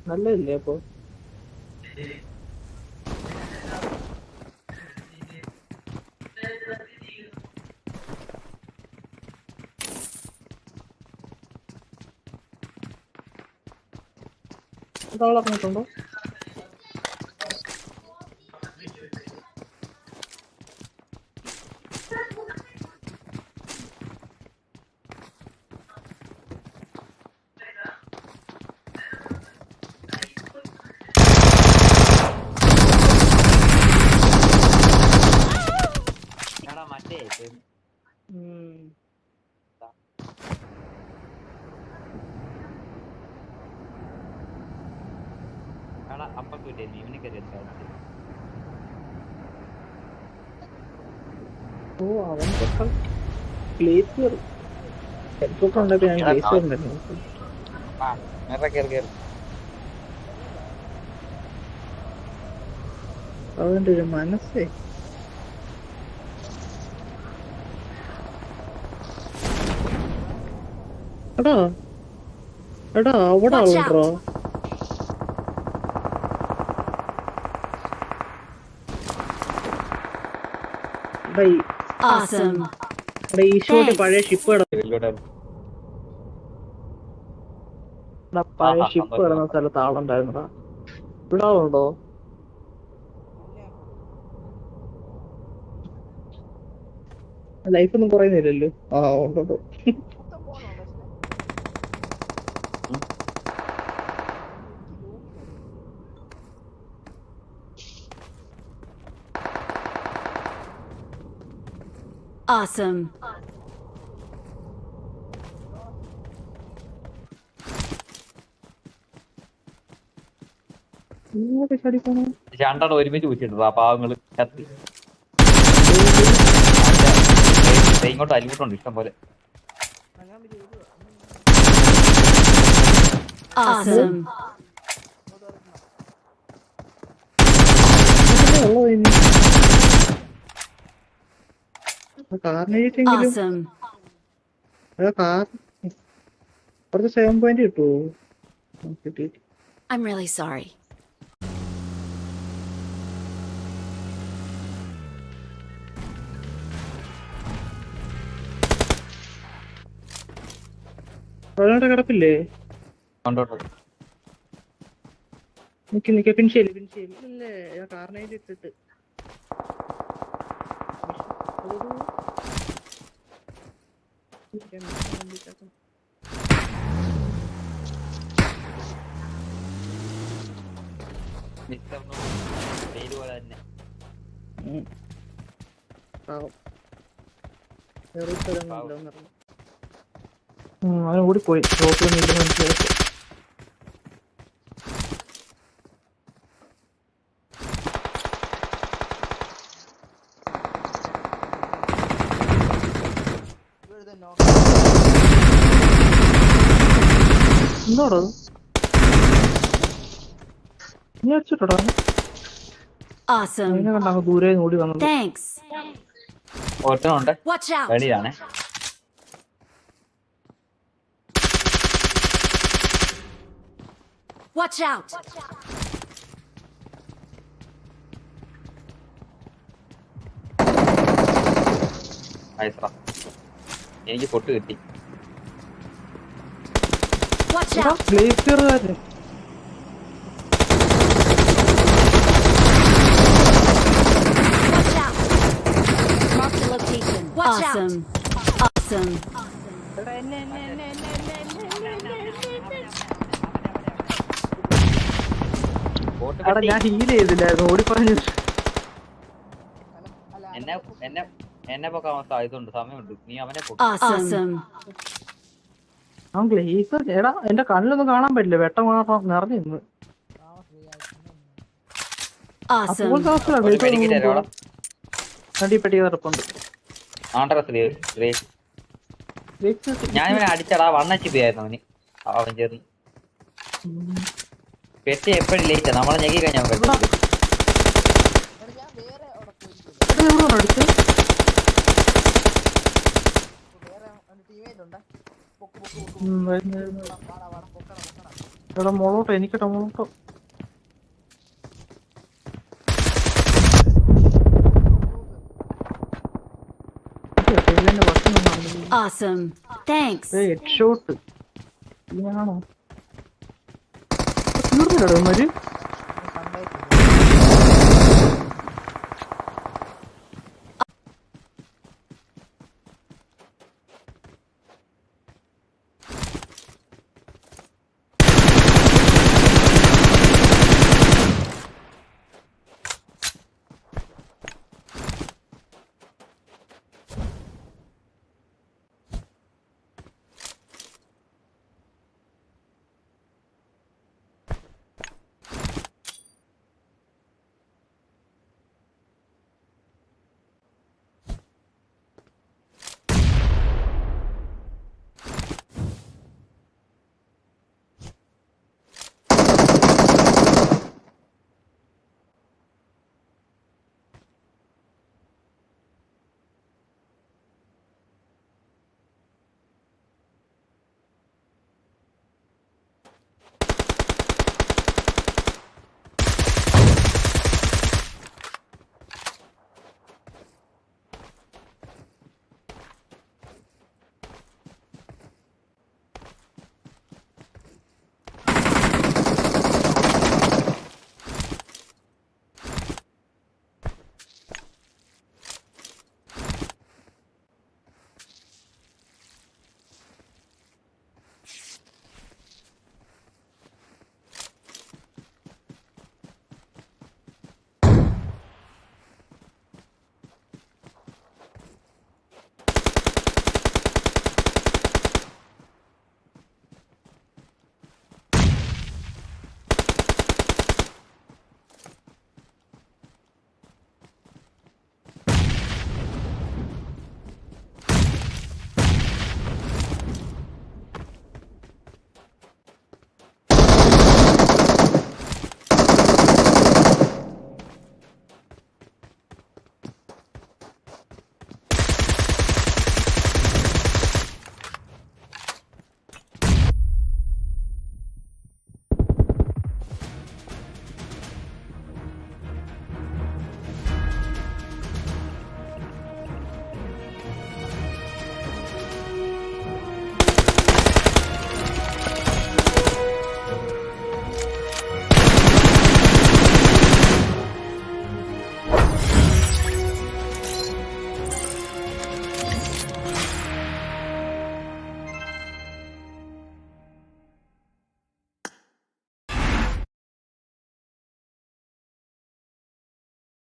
നല്ലതല്ലേ അപ്പൊ? പറഞ്ഞിട്ടുണ്ടോ? ഓ അവൻ്റെ ഗ്ലേസിയർ ഹെൽപ്പൊക്കെ ഉണ്ടാക്കി ഞാൻ ഗ്ലേസിയർ ഉണ്ടായിരുന്നു. അവൻ്റെ ഒരു മനസ്സേ. എടാ എടാ അവിടെ ആളുണ്ടോ? ഈശോയുടെ പഴയ ഷിപ്പ് പഴയ ഷിപ്പ് കിടന്ന സ്ഥലത്ത് ആളുണ്ടായിരുന്നടാ. ഇവിടെ ആളുണ്ടോ? ലൈഫ് ഒന്നും കുറയുന്നില്ലല്ലോ. ആ ഉണ്ടോ? Awesome. രണ്ടെണ്ണം ഒരുമിച്ച് കുഴിച്ചിട്ടാ പാവങ്ങള് കത്തി. ഇങ്ങോട്ട് അലിമുട്ടുണ്ട് ഇഷ്ടം പോലെ. Awesome. കാറിനെങ്കിലും കാർ കുറച്ച് 7 പോയിന്റ് കിട്ടുമോ? I'm really sorry. കിടപ്പില്ലേ? നിക്ക പിൻശേലി ഇല്ലേ? ഞാൻ കാറിനായിട്ട് ഇട്ടിട്ട് അവൻ ഓടിപ്പോയി. റോട്ടിൽ മനസ്സിലാക്കി. എന്താടോ നീ അടിച്ചിട്ടോടാ? അതിനെ കണ്ട ദൂരെ ഓടി വന്നത്. ഒറ്റനുണ്ട് വെളിയിലാണേ. Watch out! എനിക്ക് പൊട്ട് കിട്ടി. ഗ്ലേസിയറുകാരൻ Awesome. Awesome. ഞാൻ ഹീൽ ചെയ്തില്ലായിരുന്നു, ഓടിപ്പറഞ്ഞു. എന്നെ പൊക്കാൻ ഇതുണ്ട്, സമയമുണ്ട്. നീ അവനെ അവൻ ഗ്ലേസർ ചേടാ എന്റെ കണ്ണിലൊന്നും കാണാൻ പറ്റില്ല, വെട്ടം മാത്രം നിറഞ്ഞു നിന്ന്. പെട്ടി കിടപ്പുണ്ട്. ഞാൻ ഇവനെ അടിച്ചടാ, 1 HP ആയിരുന്നു അവന്. അവൻ ചേർന്ന് പെട്ടി എപ്പോഴും ലേറ്റാ, നമ്മളെ ഞെക്കി കഴിഞ്ഞാൽ എടാ മോളോട്ടോ എനിക്കട്ടോ മോളോട്ടോ Awesome. Thanks. ഹെഡ് ഷോട്ട് ഞാനോ തീർന്നില്ലടോ ഇവന്മാര്